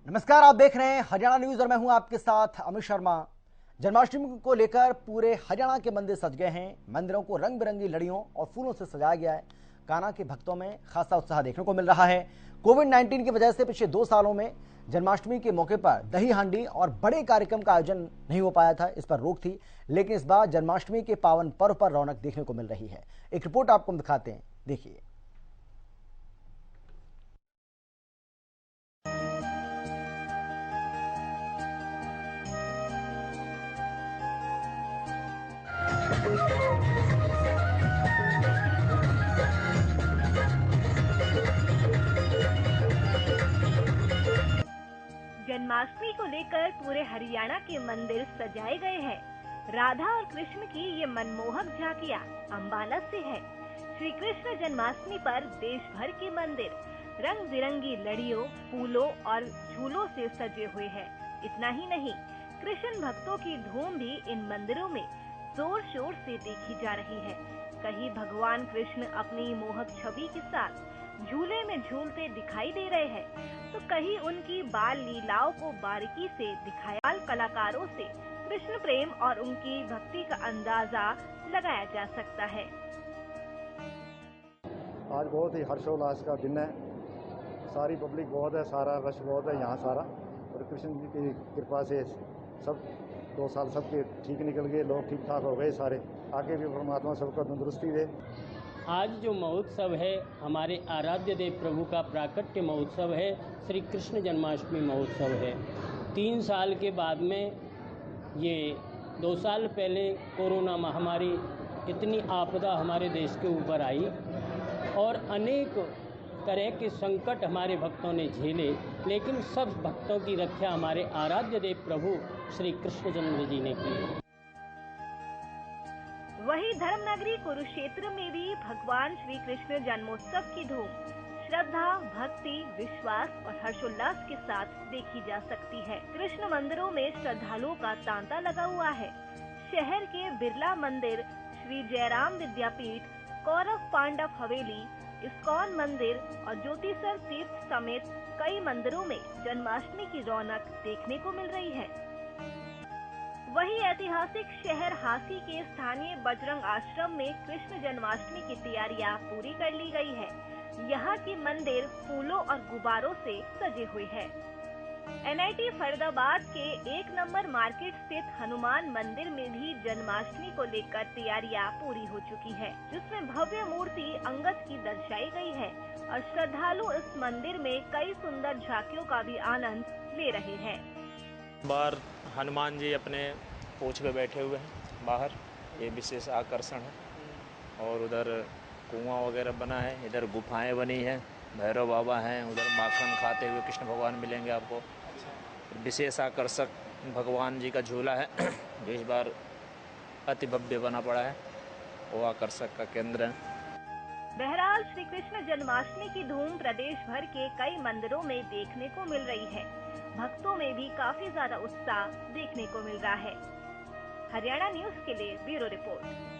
नमस्कार, आप देख रहे हैं हरियाणा न्यूज और मैं हूं आपके साथ अमित शर्मा। जन्माष्टमी को लेकर पूरे हरियाणा के मंदिर सज गए हैं। मंदिरों को रंग बिरंगी लड़ियों और फूलों से सजाया गया है। कान्हा के भक्तों में खासा उत्साह देखने को मिल रहा है। कोविड-19 की वजह से पिछले 2 सालों में जन्माष्टमी के मौके पर दही हांडी और बड़े कार्यक्रम का आयोजन नहीं हो पाया था, इस पर रोक थी। लेकिन इस बार जन्माष्टमी के पावन पर्व पर रौनक देखने को मिल रही है। एक रिपोर्ट आपको हम दिखाते हैं, देखिए। जन्माष्टमी को लेकर पूरे हरियाणा के मंदिर सजाए गए हैं। राधा और कृष्ण की ये मनमोहक झांकियाँ अम्बाला से है। श्री कृष्ण जन्माष्टमी पर देश भर के मंदिर रंग बिरंगी लड़ियों, फूलों और झूलों से सजे हुए हैं। इतना ही नहीं, कृष्ण भक्तों की धूम भी इन मंदिरों में जोर शोर से देखी जा रही है। कहीं भगवान कृष्ण अपनी मोहक छवि के साथ झूले में झूलते दिखाई दे रहे हैं, तो कहीं उनकी बाल लीलाओं को बारीकी से दिखाया। कलाकारों से कृष्ण प्रेम और उनकी भक्ति का अंदाजा लगाया जा सकता है। आज बहुत ही हर्षोल्लास का दिन है। सारी पब्लिक बहुत है, सारा रश बहुत है यहाँ सारा, और कृष्ण जी की कृपा से सब 2 साल सबके ठीक निकल गए, लोग ठीक ठाक हो गए सारे। आगे भी परमात्मा सबको तंदुरुस्ती दे। आज जो महोत्सव है हमारे आराध्य देव प्रभु का प्राकट्य महोत्सव है, श्री कृष्ण जन्माष्टमी महोत्सव है। 3 साल के बाद में ये 2 साल पहले कोरोना महामारी इतनी आपदा हमारे देश के ऊपर आई और अनेक तरह के संकट हमारे भक्तों ने झेले, लेकिन सब भक्तों की रक्षा हमारे आराध्य देव प्रभु श्री कृष्ण जन्म जी ने की। वहीं धर्मनगरी कुरुक्षेत्र में भी भगवान श्री कृष्ण जन्मोत्सव की धूम श्रद्धा, भक्ति, विश्वास और हर्षोल्लास के साथ देखी जा सकती है। कृष्ण मंदिरों में श्रद्धालुओं का तांता लगा हुआ है। शहर के बिरला मंदिर, श्री जयराम विद्यापीठ, कौरव पांडव हवेली, इस्कॉन मंदिर और ज्योतिसर तीर्थ समेत कई मंदिरों में जन्माष्टमी की रौनक देखने को मिल रही है। वहीं ऐतिहासिक शहर हांसी के स्थानीय बजरंग आश्रम में कृष्ण जन्माष्टमी की तैयारियां पूरी कर ली गई है। यहाँ की मंदिर फूलों और गुब्बारों से सजे हुए हैं। NIT फरीदाबाद के 1 नंबर मार्केट स्थित हनुमान मंदिर में भी जन्माष्टमी को लेकर तैयारियां पूरी हो चुकी है, जिसमें भव्य मूर्ति अंगद की दर्शाई गई है और श्रद्धालु इस मंदिर में कई सुंदर झांकियों का भी आनंद ले रहे हैं। बार हनुमान जी अपने पूंछ पे बैठे हुए हैं बाहर, ये विशेष आकर्षण है। और उधर कुआं वगैरह बना है, इधर गुफाएं बनी हैं, भैरव बाबा हैं, उधर माखन खाते हुए कृष्ण भगवान मिलेंगे आपको। विशेष आकर्षक भगवान जी का झूला है जो इस बार अति भव्य बना पड़ा है, वो आकर्षक का केंद्र है। बहरहाल श्री कृष्ण जन्माष्टमी की धूम प्रदेश भर के कई मंदिरों में देखने को मिल रही है। भक्तों में भी काफी ज्यादा उत्साह देखने को मिल रहा है। हरियाणा न्यूज के लिए ब्यूरो रिपोर्ट।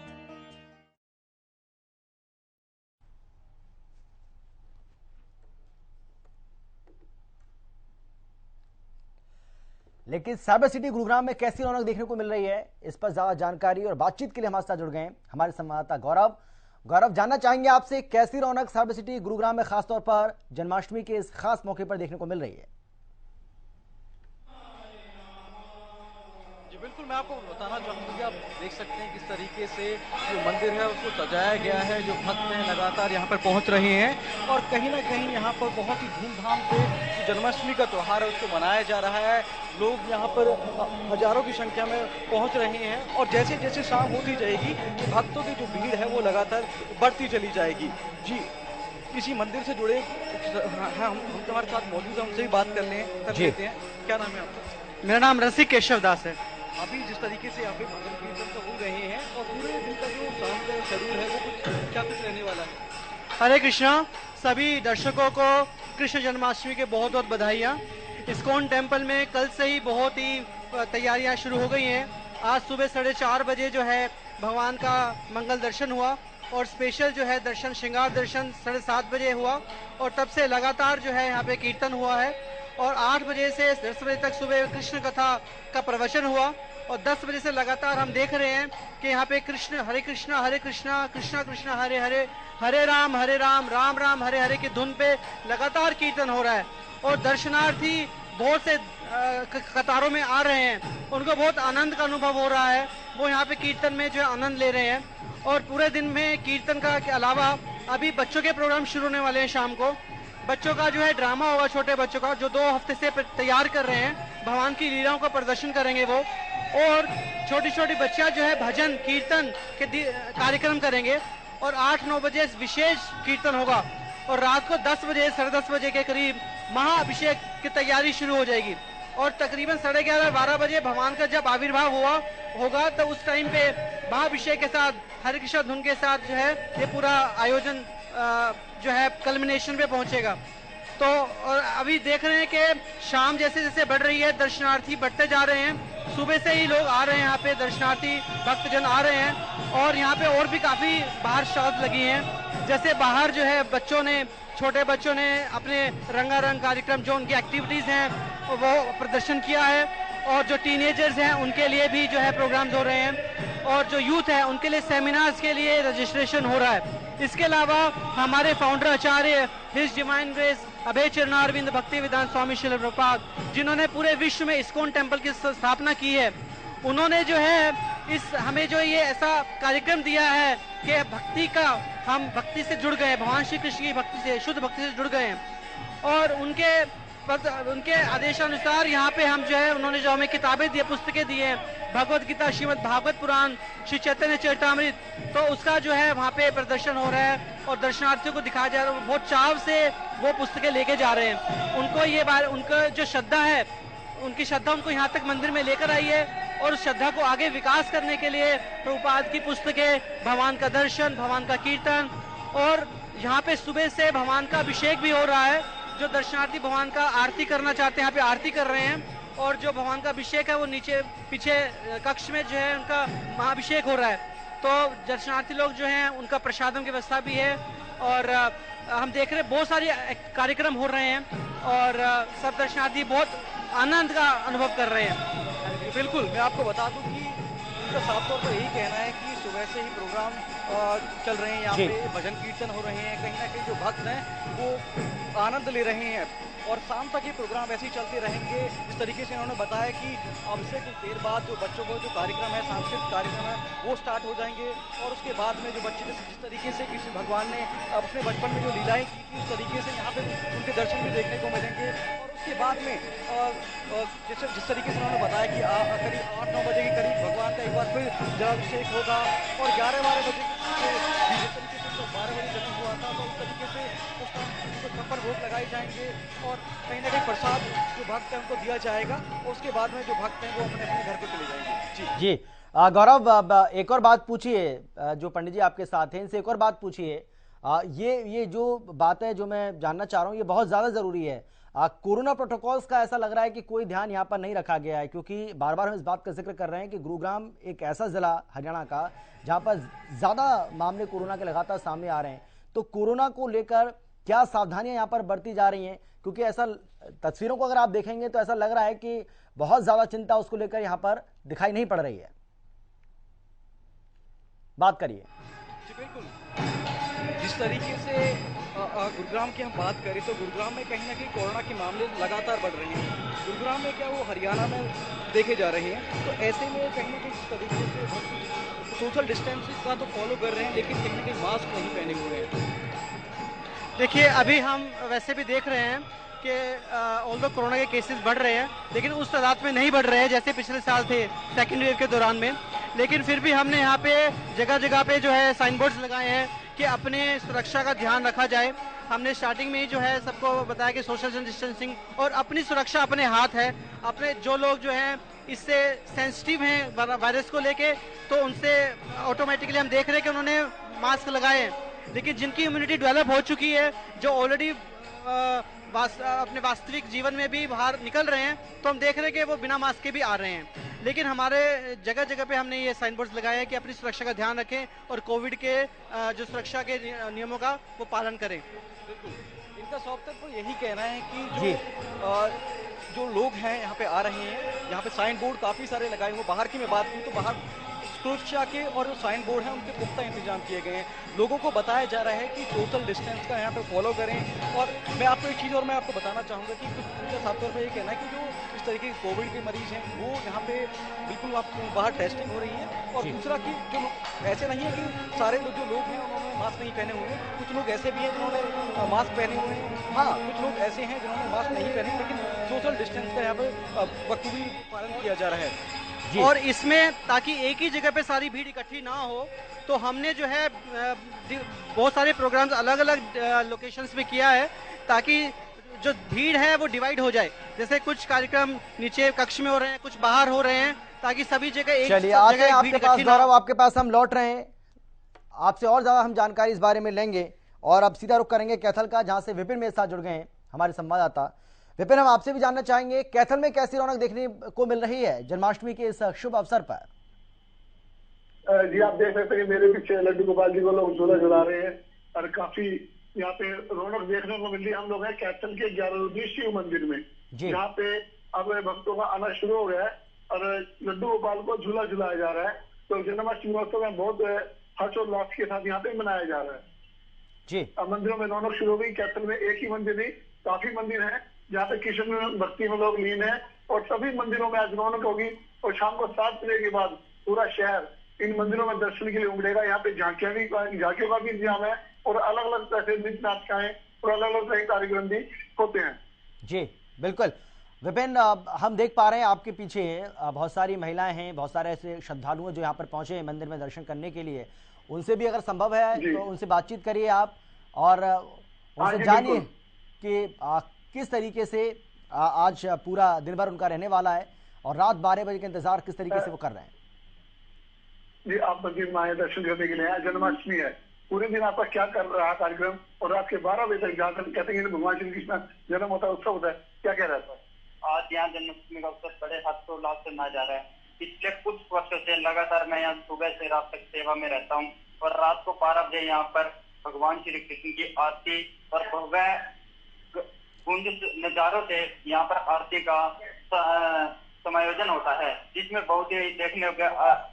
लेकिन साइबर सिटी गुरुग्राम में कैसी रौनक देखने को मिल रही है, इस पर ज्यादा जानकारी और बातचीत के लिए हमारे साथ जुड़ गए हैं हमारे संवाददाता गौरव। जानना चाहेंगे आपसे, कैसी रौनक साइबर सिटी गुरुग्राम में खासतौर पर जन्माष्टमी के इस खास मौके पर देखने को मिल रही है? जी बिल्कुल, मैं आपको बताना चाहूँगा कि आप देख सकते हैं किस तरीके से जो मंदिर है उसको सजाया गया है। जो भक्त हैं लगातार यहाँ पर पहुँच रहे हैं और कहीं ना कहीं यहाँ पर बहुत ही धूमधाम से जो जन्माष्टमी का त्यौहार है उसको मनाया जा रहा है। लोग यहाँ पर हजारों की संख्या में पहुँच रहे हैं और जैसे जैसे शाम होती जाएगी भक्तों की जो भीड़ है वो लगातार बढ़ती चली जाएगी। जी, इसी मंदिर से जुड़े हम तुम्हारे साथ मौजूद हैं, उनसे भी बात कर लेते हैं। क्या नाम है आपका? मेरा नाम रसिक केशव दास है। अभी जिस तरीके से यहाँ पे भजन कीर्तन तो हो रहे हैं और पूरे दिन का जो शाम का शेड्यूल है वो कुछ रहने वाला है? हरे कृष्णा, सभी दर्शकों को कृष्ण जन्माष्टमी के बहुत बहुत बधाइयाँ। इस्कॉन टेम्पल में कल से ही बहुत ही तैयारियां शुरू हो गई हैं। आज सुबह 4:30 बजे जो है भगवान का मंगल दर्शन हुआ और स्पेशल जो है दर्शन, श्रृंगार दर्शन 7:30 बजे हुआ और तब से लगातार जो है यहाँ पे कीर्तन हुआ है और 8 बजे से 10 बजे तक सुबह कृष्ण कथा का प्रवचन हुआ और 10 बजे से लगातार हम देख रहे हैं कि यहाँ पे कृष्ण हरे कृष्णा कृष्णा कृष्णा हरे हरे, हरे राम राम राम हरे हरे की धुन पे लगातार कीर्तन हो रहा है और दर्शनार्थी बहुत से कतारों में आ रहे हैं। उनको बहुत आनंद का अनुभव हो रहा है, वो यहाँ पे कीर्तन में जो है आनंद ले रहे हैं। और पूरे दिन में कीर्तन का के अलावा अभी बच्चों के प्रोग्राम शुरू होने वाले हैं। शाम को बच्चों का जो है ड्रामा होगा, छोटे बच्चों का, जो 2 हफ्ते से तैयार कर रहे हैं। भगवान की लीलाओं का प्रदर्शन करेंगे वो, और छोटी छोटी बच्चियां जो है भजन कीर्तन के कार्यक्रम करेंगे। और 8-9 बजे विशेष कीर्तन होगा और रात को 10 बजे 10:30 बजे के करीब महाअभिषेक की तैयारी शुरू हो जाएगी। और तकरीबन 11:30-12 बजे भगवान का जब आविर्भाव होगा तो उस टाइम पे महाअभिषेक के साथ हरे कृष्ण धुन के साथ जो है ये पूरा आयोजन जो है कल्मिनेशन पे पहुंचेगा। तो और अभी देख रहे हैं कि शाम जैसे जैसे बढ़ रही है, दर्शनार्थी बढ़ते जा रहे हैं। सुबह से ही लोग आ रहे हैं यहाँ पे, दर्शनार्थी भक्तजन आ रहे हैं। और यहाँ पे और भी काफी बाहर स्टॉल्स लगी हैं, जैसे बाहर जो है छोटे बच्चों ने अपने रंगारंग कार्यक्रम जो उनकी एक्टिविटीज हैं वो प्रदर्शन किया है। और जो टीनेजर्स हैं उनके लिए भी जो है प्रोग्राम्स हो रहे हैं, और जो यूथ है उनके लिए सेमिनार्स के लिए रजिस्ट्रेशन हो रहा है। इसके अलावा हमारे फाउंडर आचार्य हिज डिवाइन ग्रेस अभय चरणारविंद भक्ति वेदांत स्वामी श्रील प्रभुपाद, जिन्होंने पूरे विश्व में इस्कॉन टेम्पल की स्थापना की है, उन्होंने जो है हमें जो ये ऐसा कार्यक्रम दिया है कि हम भक्ति से जुड़ गए, भगवान श्री कृष्ण की भक्ति से, शुद्ध भक्ति से जुड़ गए हैं। और उनके आदेशानुसार यहाँ पे हम जो है, उन्होंने जो हमें किताबें दी, पुस्तकें दी हैं, भगवत गीता, श्रीमद् भागवत पुराण, श्री चैतन्य चरितामृत, तो उसका जो है वहाँ पे प्रदर्शन हो रहा है और दर्शनार्थियों को दिखाया जा रहा है। बहुत चाव से वो पुस्तकें लेके जा रहे हैं। उनका जो श्रद्धा है, उनकी श्रद्धा उनको यहाँ तक मंदिर में लेकर आई है। और उस श्रद्धा को आगे विकास करने के लिए प्रभुपाद की पुस्तकें, भगवान का दर्शन, भगवान का कीर्तन, और यहाँ पे सुबह से भगवान का अभिषेक भी हो रहा है। जो दर्शनार्थी भगवान का आरती करना चाहते हैं यहाँ पे आरती कर रहे हैं, और जो भगवान का अभिषेक है वो नीचे पीछे कक्ष में जो है उनका महाअभिषेक हो रहा है। तो दर्शनार्थी लोग जो हैं उनका प्रसादम की व्यवस्था भी है। और हम देख रहे हैं बहुत सारे कार्यक्रम हो रहे हैं और सब दर्शनार्थी बहुत आनंद का अनुभव कर रहे हैं। बिल्कुल, मैं आपको बता दूं कि उनका साफ तौर पर यही कहना है कि सुबह से ही प्रोग्राम चल रहे हैं, यहाँ पे भजन कीर्तन हो रहे हैं, कहीं ना कहीं जो भक्त हैं वो आनंद ले रहे हैं और शाम तक ये प्रोग्राम ऐसे ही चलते रहेंगे। इस तरीके से उन्होंने बताया कि अब से कुछ देर बाद जो बच्चों को जो कार्यक्रम है, सांस्कृतिक कार्यक्रम है, वो स्टार्ट हो जाएंगे और उसके बाद में जो बच्चे जिस तरीके से कृष्ण भगवान ने अपने बचपन में जो लीलाएं की थी उस तरीके से यहाँ पे उनके दर्शन भी देखने को मिलेंगे। और उसके बाद में जिस तरीके से उन्होंने बताया कि करीब 8-9 बजे के करीब भगवान का एक बार फिर जलाभिषेक होगा और 11-12 बजे जिस तरीके से 12 बजे जन्म हुआ था तो उस तरीके से उसको छप्पर भोग लगाए जाएंगे और कहीं ना कहीं प्रसाद जो भक्त है उनको दिया जाएगा और उसके बाद में जो भक्त हैं वो अपने अपने घर को चले जाएंगे। जी गौरव, एक और बात पूछिए, जो पंडित जी आपके साथ हैं इनसे एक और बात पूछिए। ये जो बात है जो मैं जानना चाह रहा हूँ ये बहुत ज़्यादा ज़रूरी है। कोरोना प्रोटोकॉल्स का ऐसा लग रहा है कि कोई ध्यान यहाँ पर नहीं रखा गया है, क्योंकि बार बार हम इस बात का जिक्र कर रहे हैं कि गुरुग्राम एक ऐसा जिला हरियाणा का जहाँ पर ज़्यादा मामले कोरोना के लगातार सामने आ रहे हैं। तो कोरोना को लेकर क्या सावधानियां यहाँ पर बरती जा रही हैं? क्योंकि ऐसा तस्वीरों को अगर आप देखेंगे तो ऐसा लग रहा है कि बहुत ज़्यादा चिंता उसको लेकर यहाँ पर दिखाई नहीं पड़ रही है। बात करिए। बिल्कुल, जिस तरीके से गुरुग्राम की हम बात करें तो गुरुग्राम में कहीं ना कहीं कोरोना के मामले लगातार बढ़ रहे हैं। गुरुग्राम में क्या वो हरियाणा में देखे जा रहे हैं, तो ऐसे में कहीं ना कहीं इस तरीके से सोशल डिस्टेंसिंग का तो फॉलो कर रहे हैं लेकिन कहीं ना कहीं मास्क नहीं पहने हुए हैं। देखिए, अभी हम वैसे भी देख रहे हैं कि ऑल्दो कोरोना के केसेस बढ़ रहे हैं लेकिन उस तादाद में नहीं बढ़ रहे हैं जैसे पिछले साल थे सेकेंड वेव के दौरान में। लेकिन फिर भी हमने यहाँ पे जगह जगह पे जो है साइन बोर्ड्स लगाए हैं कि अपने सुरक्षा का ध्यान रखा जाए। हमने स्टार्टिंग में ही जो है सबको बताया कि सोशल डिस्टेंसिंग और अपनी सुरक्षा अपने हाथ है। अपने जो लोग जो हैं इससे सेंसिटिव हैं वायरस को लेके, तो उनसे ऑटोमेटिकली हम देख रहे हैं कि उन्होंने मास्क लगाए हैं। लेकिन जिनकी इम्यूनिटी डेवलप हो चुकी है, जो ऑलरेडी अपने वास्तविक जीवन में भी बाहर निकल रहे हैं, तो हम देख रहे हैं कि वो बिना मास्क के भी आ रहे हैं। लेकिन हमारे जगह जगह पे हमने ये साइन बोर्ड्स लगाए हैं कि अपनी सुरक्षा का ध्यान रखें और कोविड के जो सुरक्षा के नियमों का वो पालन करें। बिल्कुल, इन इनका साफ तौर पर यही कहना है कि जी। जो लोग हैं यहाँ पे आ रहे हैं, यहाँ पे साइन बोर्ड काफी सारे लगाए हुए। बाहर की मैं बात करूँ तो बाहर सुरक्षा के और जो साइन बोर्ड हैं उनके पुख्ता इंतजाम किए गए हैं। लोगों को बताया जा रहा है कि सोशल डिस्टेंस का यहाँ पे फॉलो करें। और मैं आपको एक चीज़ और मैं आपको बताना चाहूँगा कि उनका साफ तौर पर ये कहना है कि जो इस तरीके के कोविड के मरीज हैं वो यहाँ पे बिल्कुल आपको बाहर टेस्टिंग हो रही है। और दूसरा कि जो ऐसे नहीं है कि सारे जो लोग हैं उन्होंने मास्क नहीं पहने हुए हैं। कुछ लोग ऐसे भी हैं जिन्होंने मास्क पहने हुए हैं। हाँ, कुछ लोग ऐसे हैं जिन्होंने मास्क नहीं पहने, लेकिन सोशल डिस्टेंस का यहाँ पे बखूबी पालन किया जा रहा है। और इसमें ताकि एक ही जगह पे सारी भीड़ इकट्ठी ना हो तो हमने जो है बहुत सारे प्रोग्राम्स अलग अलग लोकेशंस में किया है ताकि जो भीड़ है वो डिवाइड हो जाए। जैसे कुछ कार्यक्रम नीचे कक्ष में हो रहे हैं, कुछ बाहर हो रहे हैं, ताकि सभी जगह एक चलिए आते हैं आपके पास गौरव, आपके पास हम लौट रहे हैं, आपसे और ज्यादा हम जानकारी इस बारे में लेंगे और अब सीधा रुख करेंगे कैथल का, जहां से विपिन मेरे साथ जुड़ गए हैं हमारे संवाददाता। विपिन, हम आपसे भी जानना चाहेंगे कैथल में कैसी रौनक देखने को मिल रही है जन्माष्टमी के इस शुभ अवसर पर? जी, आप देख सकते हैं मेरे पीछे लड्डू गोपाल जी को लोग झूला झुला रहे हैं और काफी यहाँ पे रौनक देखने को मिल रही है। हम लोग हैं कैथल के 11 शिव मंदिर में, जहाँ पे अब भक्तों का आना शुरू हो गया है और लड्डू गोपाल को झूला झुलाया जा रहा है। तो जन्माष्टमी महोत्सव में बहुत हर्षोल्लास के साथ यहाँ पे मनाया जा रहा है जी। अब मंदिरों में रौनक शुरू हो गई। कैथल में एक ही मंदिर नहीं, काफी मंदिर है जहाँ पे कृष्ण भक्ति में लोग लीन है और सभी मंदिरों में आज रौनक होगी। और शाम को 7 बजे के बाद पूरा शहर इन मंदिरों में दर्शन के लिए उमड़ेगा। यहाँ पे झांकियों का भी इंतजाम है और अलग अलग तरह से नृत्य नाटिकाएं और अलग अलग तरह के कार्यक्रम भी होते हैं। जी बिल्कुल विपिन, हम देख पा रहे हैं आपके पीछे बहुत सारी महिलाएं हैं, बहुत सारे ऐसे श्रद्धालु हैं जो यहाँ पर पहुंचे हैं मंदिर में दर्शन करने के लिए। उनसे भी अगर संभव है तो उनसे बातचीत करिए आप और उनसे जानिए कि किस तरीके से आज पूरा दिन भर उनका रहने वाला है और रात 12 बजे का इंतजार किस तरीके से वो कर रहे हैं। जी, आप मंदिर में आए दर्शन करने के लिए। जन्माष्टमी है, पूरे दिन आपका क्या कर रहा कार्यक्रम और रात के 12 बजे तक जाकर कहते हैं भगवान श्री कृष्ण जन्म होता है, उत्सव होता है, क्या कह रहा है? आज यहाँ जन्माष्टमी का अवसर बड़े हर्षोल्लास से मनाया जा रहा है। पिछले कुछ वर्षों से लगातार मैं यहाँ सुबह से रात तक सेवा में रहता हूँ और रात को 12 बजे यहाँ पर भगवान श्री कृष्ण की आरती और भव्य नजारों से यहाँ पर आरती का समायोजन होता है, जिसमें बहुत ही देखने योग्य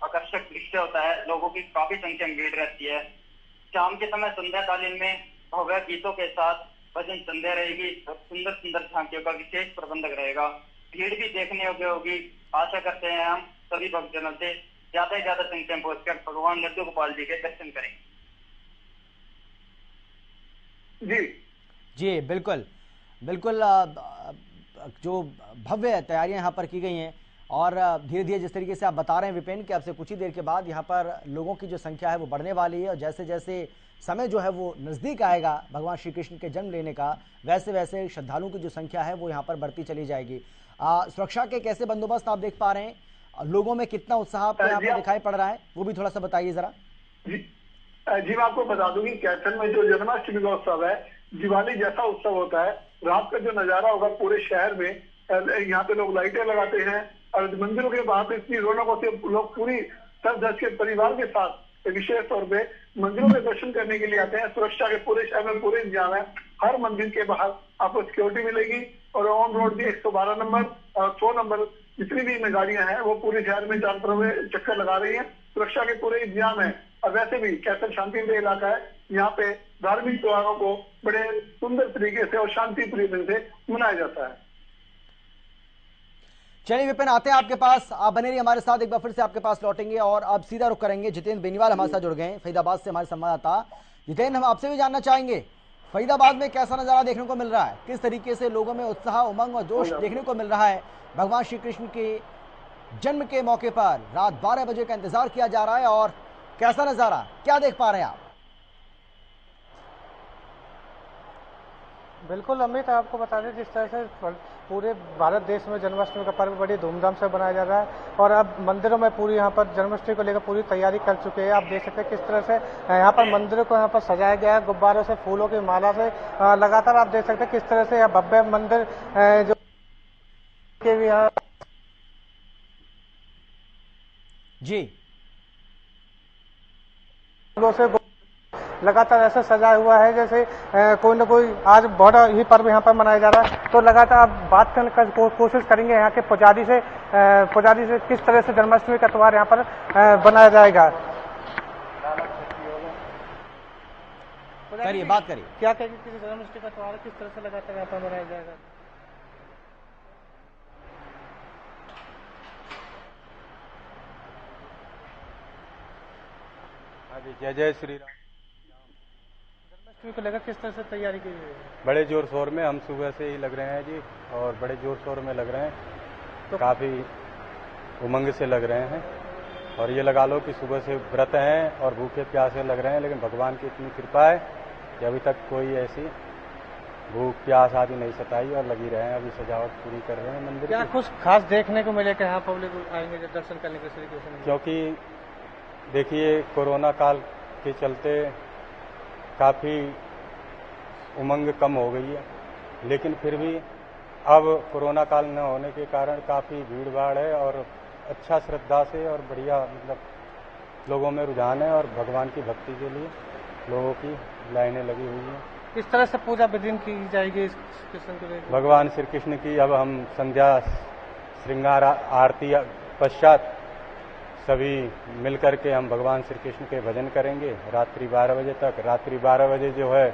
आकर्षक दृश्य होता है। लोगों की काफी संख्या में भीड़ रहती है। शाम के समय संध्याकालीन में भव्य गीतों के साथ भजन संध्या रहेगी और सुंदर सुंदर झांकियों का विशेष प्रबंधक रहेगा। भीड़ भी देखने योग्य होगी। आशा करते हैं हम सभी भक्तजनों से ज्यादा से ज्यादा संख्या में पहुंचकर भगवान लड्डू गोपाल जी के दर्शन करेंगे। जी बिल्कुल बिल्कुल, जो भव्य तैयारियां यहाँ पर की गई हैं और धीरे धीरे जिस तरीके से आप बता रहे हैं विपिन कि अब से कुछ ही देर के बाद यहाँ पर लोगों की जो संख्या है वो बढ़ने वाली है और जैसे जैसे समय जो है वो नज़दीक आएगा भगवान श्री कृष्ण के जन्म लेने का, वैसे वैसे श्रद्धालुओं की जो संख्या है वो यहाँ पर बढ़ती चली जाएगी। सुरक्षा के कैसे बंदोबस्त आप देख पा रहे हैं, लोगों में कितना उत्साह आपको यहाँ पर दिखाई पड़ रहा है, वो भी थोड़ा सा बताइए जरा। जी, मैं आपको बता दूं कि कैथल में जो जन्माष्टमी का उत्सव है दिवाली जैसा उत्सव होता है। रात का जो नजारा होगा पूरे शहर में, यहाँ पे लोग लाइटें लगाते हैं और मंदिरों के बाहर पे इतनी रौनक होती है। लोग पूरी सज धज के परिवार के साथ विशेष तौर पे मंदिरों में दर्शन करने के लिए आते हैं। सुरक्षा के पूरे शहर में पूरे इंतजाम है। हर मंदिर के बाहर आपको सिक्योरिटी मिलेगी और ऑन रोड भी 112 नंबर और 100 नंबर जितनी भी गाड़ियां हैं वो पूरे शहर में चारों तरफ चक्कर लगा रही है। सुरक्षा के पूरे इंतजाम है। और वैसे भी कैथल शांतिप्रिय इलाका है, यहाँ पे धार्मिक त्योहारों को बड़े सुंदर तरीके से और शांतिप्रिय ढंग से मनाया जाता है। चलिए विपिन, आते हैं आपके पास, आप बने रहिए हमारे साथ, एक बार फिर से आपके पास लौटेंगे और अब सीधा रुख करेंगे। जितेंद्र बेनीवाल हमारे साथ जुड़ गए हैं फरीदाबाद से, हमारे संवाददाता। जितेंद्र, हम आपसे भी जानना चाहेंगे फरीदाबाद में कैसा नजारा देखने को मिल रहा है, किस तरीके से लोगों में उत्साह, उमंग और जोश देखने को मिल रहा है। भगवान श्री कृष्ण के जन्म के मौके पर रात 12 बजे का इंतजार किया जा रहा है और कैसा नजारा, क्या देख पा रहे हैं आप? बिल्कुल अमित, आपको बता दें जिस तरह से पूरे भारत देश में जन्माष्टमी का पर्व बड़ी धूमधाम से मनाया जा रहा है और अब मंदिरों में पूरी यहाँ पर जन्माष्टमी को लेकर पूरी तैयारी कर चुके हैं। आप देख सकते हैं किस तरह से यहाँ पर मंदिरों को यहाँ पर सजाया गया है, गुब्बारों से, फूलों की माला से। लगातार आप देख सकते हैं किस तरह से यह भव्य मंदिर जो के भी यहाँ जी से लगातार ऐसा सजा हुआ है जैसे कोई ना कोई आज बड़ा ही पर्व यहाँ पर मनाया जा रहा है। तो लगातार आप बात करने का कोशिश करेंगे यहाँ के पुजारी से किस तरह से जन्माष्टमी का त्योहार यहाँ पर बनाया जाएगा। करिए, बात करिए, क्या कहेंगे कि जन्माष्टमी का त्योहार किस तरह से लगातार यहाँ पर मनाया जाएगा। जय जय श्री राम। जन्माष्टमी को लेकर किस तरह से तैयारी की गई है? बड़े जोर शोर में हम सुबह से ही लग रहे हैं जी, और बड़े जोर शोर में लग रहे हैं, तो काफ़ी उमंग से लग रहे हैं। और ये लगा लो कि सुबह से व्रत हैं और भूखे प्यासे लग रहे हैं, लेकिन भगवान की इतनी कृपा है कि अभी तक कोई ऐसी भूख प्यास आदि नहीं सताई और लगी रहे हैं। अभी सजावट पूरी कर रहे हैं मंदिर। क्या कुछ खास देखने को मिलेगा यहाँ पब्लिक आएंगे जब दर्शन करने के श्री कृष्ण? क्योंकि देखिए कोरोना काल के चलते काफ़ी उमंग कम हो गई है, लेकिन फिर भी अब कोरोना काल न होने के कारण काफ़ी भीड़ भाड़ है और अच्छा श्रद्धा से और बढ़िया मतलब लोगों में रुझान है और भगवान की भक्ति के लिए लोगों की लाइनें लगी हुई हैं। किस तरह से पूजा विधि की जाएगी इस कृष्ण के लिए? भगवान श्री कृष्ण की अब हम संध्या श्रृंगार आरती पश्चात सभी मिलकर के हम भगवान श्री कृष्ण के भजन करेंगे रात्रि 12 बजे तक। रात्रि 12 बजे जो है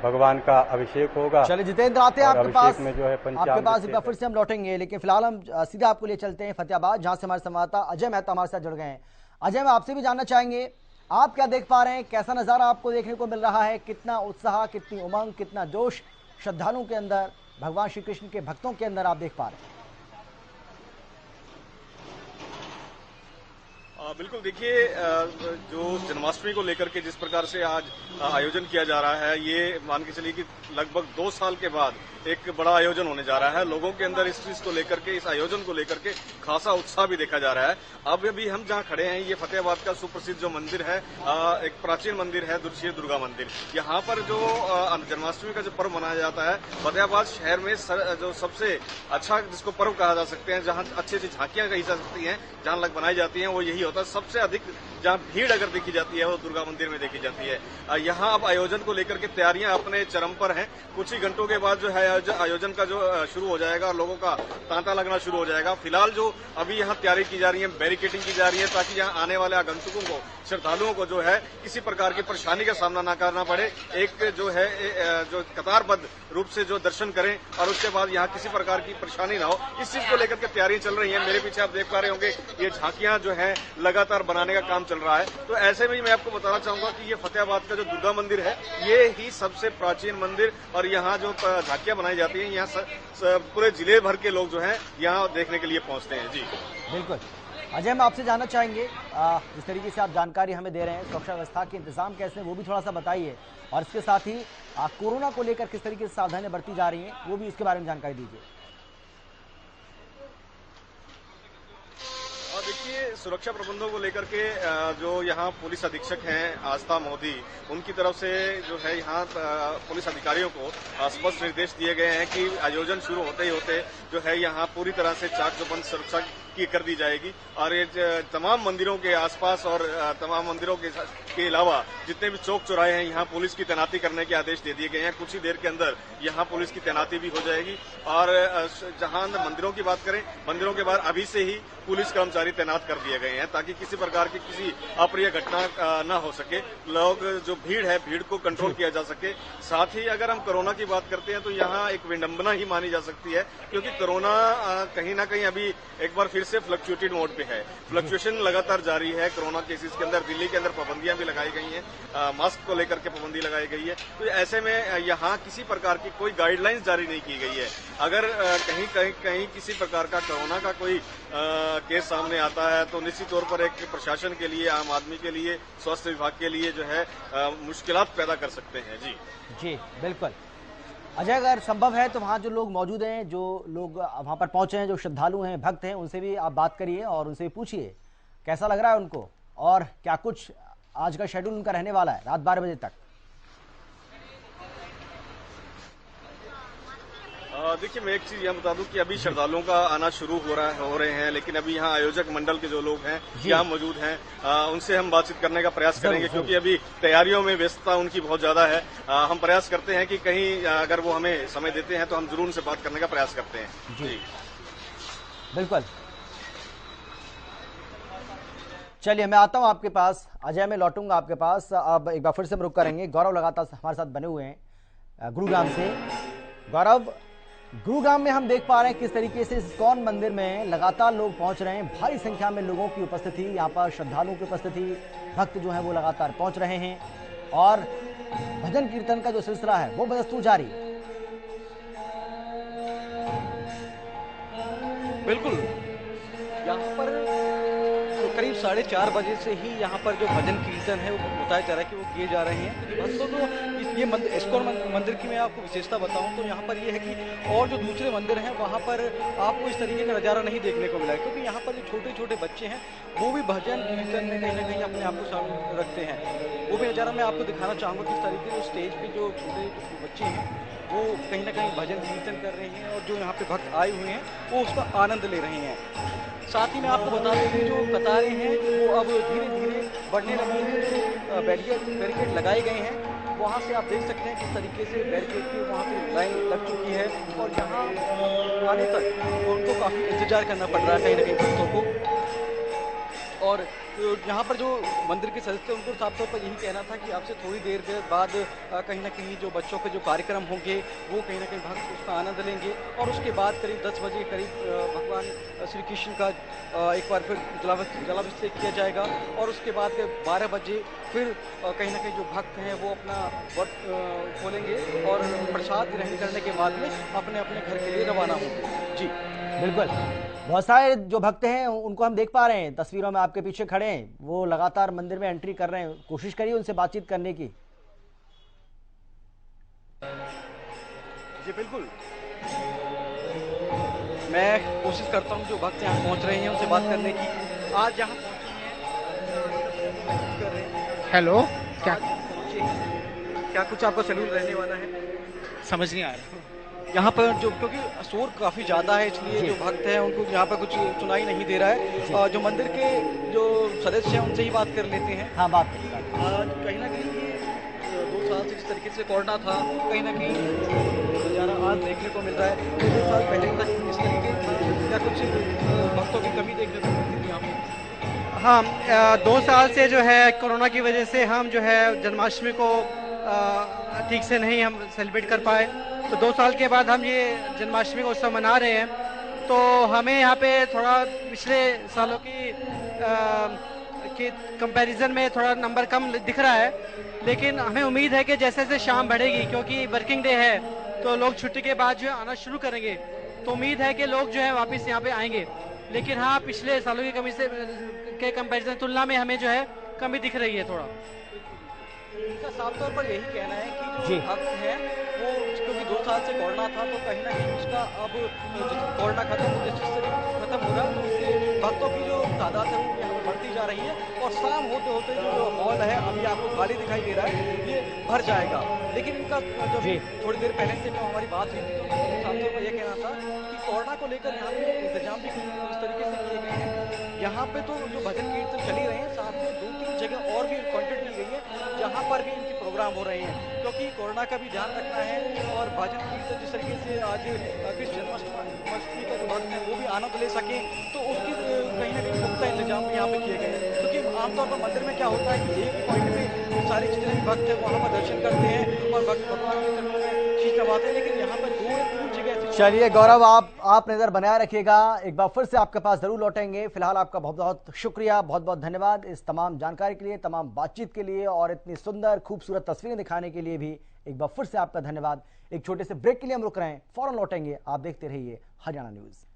भगवान का अभिषेक होगा। चलिए जितेंद्र, आते हैं आपके पास में जो है आपके पास एक बार फिर से हम लौटेंगे, लेकिन फिलहाल हम सीधा आपको लिए चलते हैं फतेहाबाद, जहां से हमारे संवाददाता अजय मेहता हमारे साथ जुड़ गए हैं। अजय, मैं आपसे भी जानना चाहेंगे, आप क्या देख पा रहे हैं, कैसा नजारा आपको देखने को मिल रहा है, कितना उत्साह, कितनी उमंग, कितना जोश श्रद्धालुओं के अंदर, भगवान श्री कृष्ण के भक्तों के अंदर आप देख पा रहे हैं? बिल्कुल, देखिए जो जन्माष्टमी को लेकर के जिस प्रकार से आज आयोजन किया जा रहा है, ये मान के चलिए कि लगभग 2 साल के बाद एक बड़ा आयोजन होने जा रहा है। लोगों के अंदर इस चीज को लेकर के, इस आयोजन को लेकर के खासा उत्साह भी देखा जा रहा है। अब अभी हम जहां खड़े हैं, ये फतेहाबाद का सुप्रसिद्ध जो मंदिर है, एक प्राचीन मंदिर है श्री दुर्गा मंदिर। यहाँ पर जो जन्माष्टमी का जो पर्व मनाया जाता है, फतेहाबाद शहर में जो सबसे अच्छा जिसको पर्व कहा जा सकते हैं, जहाँ अच्छी अच्छी झांकियां कही जा सकती हैं, जहाँ बनाई जाती हैं, वो यही होता है। सबसे अधिक जहाँ भीड़ अगर देखी जाती है वो दुर्गा मंदिर में देखी जाती है। यहाँ अब आयोजन को लेकर के तैयारियां अपने चरम पर हैं। कुछ ही घंटों के बाद जो है आयोजन का जो शुरू हो जाएगा और लोगों का तांता लगना शुरू हो जाएगा। फिलहाल जो अभी यहाँ तैयारी की जा रही है, बैरिकेडिंग की जा रही है, ताकि यहाँ आने वाले आगंतुकों को, श्रद्धालुओं को जो है किसी प्रकार की परेशानी का सामना न करना पड़े। एक जो है जो कतारबद्ध रूप से जो दर्शन करें और उसके बाद यहाँ किसी प्रकार की परेशानी ना हो, इस चीज को लेकर के तैयारियां चल रही हैं। मेरे पीछे आप देख पा रहे होंगे ये झांकियां जो है लगातार बनाने का काम चल रहा है। तो ऐसे में मैं आपको बताना चाहूंगा कि ये फतेहाबाद का जो दुर्गा मंदिर है, ये ही सबसे प्राचीन मंदिर, और यहाँ जो झांकियां बनाई जाती हैं, यहाँ पूरे जिले भर के लोग जो हैं यहाँ देखने के लिए पहुंचते हैं। जी बिल्कुल। अजय, हम आपसे जानना चाहेंगे, जिस तरीके से आप जानकारी हमें दे रहे हैं, सुरक्षा व्यवस्था के इंतजाम कैसे हैं वो भी थोड़ा सा बताइए, और इसके साथ ही कोरोना को लेकर किस तरीके से सावधानियां बरती जा रही हैं वो भी उसके बारे में जानकारी दीजिए। देखिए, सुरक्षा प्रबंधों को लेकर के जो यहाँ पुलिस अधीक्षक हैं आस्था मोदी, उनकी तरफ से जो है यहाँ पुलिस अधिकारियों को स्पष्ट निर्देश दिए गए हैं कि आयोजन शुरू होते ही होते जो है यहाँ पूरी तरह से चाक चौबंद सुरक्षा की कर दी जाएगी। और ये तमाम मंदिरों के आसपास और तमाम मंदिरों के अलावा जितने भी चौक चौराहे हैं, यहाँ पुलिस की तैनाती करने के आदेश दे दिए गए हैं। कुछ ही देर के अंदर यहाँ पुलिस की तैनाती भी हो जाएगी। और जहाँ मंदिरों की बात करें, मंदिरों के बाहर अभी से ही पुलिस कर्मचारी तैनात कर दिए गए हैं, ताकि किसी प्रकार की किसी अप्रिय घटना न हो सके। लोग जो भीड़ है, भीड़ को कंट्रोल किया जा सके। साथ ही अगर हम कोरोना की बात करते हैं तो यहाँ एक विडंबना ही मानी जा सकती है, क्योंकि कोरोना कहीं ना कहीं अभी एक बार फिर से फ्लक्चुएटेड मोड पे है। फ्लक्चुएशन लगातार जारी है कोरोना केसेस के अंदर। दिल्ली के अंदर पाबंदियां भी लगाई गई हैं, मास्क को लेकर के पाबंदी लगाई गई है। तो ऐसे में यहाँ किसी प्रकार की कोई गाइडलाइंस जारी नहीं की गई है। अगर कहीं किसी प्रकार का कोरोना का कोई केस सामने आता है तो निश्चित तौर पर एक प्रशासन के लिए, आम आदमी के लिए, स्वास्थ्य विभाग के लिए जो है मुश्किलात पैदा कर सकते हैं। जी बिल्कुल। अजय, अगर संभव है तो वहाँ जो लोग मौजूद हैं, जो लोग वहाँ पर पहुंचे हैं, जो श्रद्धालु हैं, भक्त हैं, उनसे भी आप बात करिए और उनसे पूछिए कैसा लग रहा है उनको, और क्या कुछ आज का शेड्यूल उनका रहने वाला है रात 12 बजे तक। देखिए, मैं एक चीज यह बता दूं कि अभी श्रद्धालुओं का आना शुरू हो रहे हैं, लेकिन अभी यहाँ आयोजक मंडल के जो लोग हैं यहाँ मौजूद हैं, उनसे हम बातचीत करने का प्रयास करेंगे, क्योंकि अभी तैयारियों में व्यस्तता उनकी बहुत ज्यादा है। हम प्रयास करते हैं कि कहीं अगर वो हमें समय देते हैं तो हम जरूर उनसे बात करने का प्रयास करते हैं। जी बिल्कुल। चलिए, मैं आता हूं आपके पास। अजय, मैं लौटूंगा आपके पास। अब एक बार फिर से हम रुक करेंगे। गौरव लगातार हमारे साथ बने हुए हैं गुरुग्राम से। गौरव, गुरुग्राम में हम देख पा रहे हैं किस तरीके से इस्कॉन मंदिर में लगातार लोग पहुंच रहे हैं। भारी संख्या में लोगों की उपस्थिति, यहाँ पर श्रद्धालुओं की उपस्थिति, भक्त जो हैं वो लगातार पहुंच रहे हैं और भजन कीर्तन का जो सिलसिला है वो बदस्तूर जारी है। बिल्कुल, यहाँ पर करीब 4:30 बजे से ही यहाँ पर जो भजन कीर्तन है वो बताया जा रहा है कि वो किए जा रहे हैं। क्योंकि भक्तों तो ये मंदिर, इस्कॉन मंदिर की मैं आपको विशेषता बताऊं तो यहाँ पर ये है कि और जो दूसरे मंदिर हैं वहाँ पर आपको इस तरीके का नज़ारा नहीं देखने को मिला है, क्योंकि यहाँ पर जो छोटे छोटे बच्चे हैं वो भी भजन कीर्तन में कहीं ना कहीं अपने आप को सामने रखते हैं। वो भी नज़ारा मैं आपको दिखाना चाहूँगा किस तरीके से स्टेज पर जो छोटे बच्चे हैं वो कहीं ना कहीं भजन कीर्तन कर रहे हैं और जो यहाँ पे भक्त आए हुए हैं वो उसका आनंद ले रहे हैं। साथ ही मैं आपको बता दें कि जो कतारें हैं वो अब धीरे धीरे बढ़ने लगी हैं। जो बैरिकेड लगाए गए हैं वहाँ से आप देख सकते हैं किस तरीके से बैरिकेड की वहाँ पे लाइन लग चुकी है और यहाँ आने तक उनको काफ़ी इंतजार करना पड़ रहा है कहीं ना कहीं भक्तों को। और यहाँ पर जो मंदिर के सदस्य थे उनको साफ तौर पर यही कहना था कि आपसे थोड़ी देर के बाद कहीं ना कहीं जो बच्चों के जो कार्यक्रम होंगे वो कहीं ना कहीं भक्त उसका आनंद लेंगे और उसके बाद करीब 10 बजे करीब भगवान श्री कृष्ण का एक बार फिर जलाभिषेक किया जाएगा और उसके बाद 12 बजे फिर कहीं ना कहीं जो भक्त हैं वो अपना व्रत खोलेंगे और प्रसाद ग्रहण करने के बाद में अपने अपने घर के लिए रवाना होंगे। जी बिल्कुल, बहुत सारे जो भक्त हैं उनको हम देख पा रहे हैं, तस्वीरों में आपके पीछे खड़े हैं, वो लगातार मंदिर में एंट्री कर रहे हैं। कोशिश करिए उनसे बातचीत करने की। जी बिल्कुल, मैं कोशिश करता हूं जो भक्त यहाँ पहुंच रहे हैं उनसे बात करने की। आज यहाँ हेलो, क्या कुछ आपका शेड्यूल रहने वाला है? समझ नहीं आ रहा यहाँ पर जो, क्योंकि शोर काफ़ी ज़्यादा है इसलिए जो भक्त हैं उनको यहाँ पर कुछ सुनाई नहीं दे रहा है। जो मंदिर के जो सदस्य हैं उनसे ही बात कर लेते हैं। हाँ, बात आज कहीं ना कहीं 2 साल से जिस तरीके से कोरोना था कहीं ना कहीं नज़ारा आज देखने को मिल रहा है। 2 साल पहले तक इस तरीके था या कुछ भक्तों की कमी देखने को मिलती थी यहाँ पे? हाँ, 2 साल से जो है कोरोना की वजह से हम जो है जन्माष्टमी को ठीक से नहीं हम सेलिब्रेट कर पाए, तो 2 साल के बाद हम ये जन्माष्टमी का उत्सव मना रहे हैं। तो हमें यहाँ पे थोड़ा पिछले सालों की कंपैरिजन में थोड़ा नंबर कम दिख रहा है, लेकिन हमें उम्मीद है कि जैसे जैसे शाम बढ़ेगी, क्योंकि वर्किंग डे है तो लोग छुट्टी के बाद जो है आना शुरू करेंगे, तो उम्मीद है कि लोग जो है वापस यहाँ पे आएंगे। लेकिन हाँ, पिछले सालों की कमी से के कंपैरिजन तुलना में हमें जो है कमी दिख रही है थोड़ा। इनका साफ तौर पर यही कहना है कि जो भक्त हैं वो, क्योंकि 2 साल से कोरोना था तो कहीं ना कहीं उसका अब कोरोना खत्म हो रहा है तो उसके भक्तों की जो तादाद है वो यहाँ बढ़ती जा रही है और शाम होते होते जो हॉल है अभी आपको खाली दिखाई दे रहा है ये भर जाएगा। लेकिन इनका जो थोड़ी देर पहले से जो हमारी बात हुई थी तो साफ तौर पर यह कहना था कि कोरोना को लेकर यहाँ पे इंतजाम भी इस तरीके से किए गए हैं। यहाँ पे तो जो भजन कीर्तन चल ही रहे हैं, साथ में 2-3 जगह और भी अपॉइंटेड की गई है जहाँ पर भी इनके प्रोग्राम हो रहे हैं, क्योंकि कोरोना का भी ध्यान रखना है और भजन कीर्तन जिस तरीके से आज कृष्ण जन्माष्टमी का जो भक्त है वो भी आनंद ले सके, तो उसकी कहीं ना कहीं पुख्ता इंतजाम भी यहाँ पे किए गए हैं। क्योंकि आमतौर पर मंदिर में क्या होता है कि एक पॉइंट पे सारी जितने भी भक्त हैं वहाँ पर दर्शन करते हैं और भगवान के चरणों में शीश नवाते हैं, लेकिन यहाँ पर 2-3 जगह ऐसी। चलिए गौरव, आप नजर बनाए रखिएगा, एक बार फिर से आपके पास जरूर लौटेंगे। फिलहाल आपका बहुत बहुत शुक्रिया, बहुत बहुत धन्यवाद इस तमाम जानकारी के लिए, तमाम बातचीत के लिए और इतनी सुंदर खूबसूरत तस्वीरें दिखाने के लिए भी एक बार फिर से आपका धन्यवाद। एक छोटे से ब्रेक के लिए हम रुक रहे हैं, फौरन लौटेंगे। आप देखते रहिए हरियाणा न्यूज।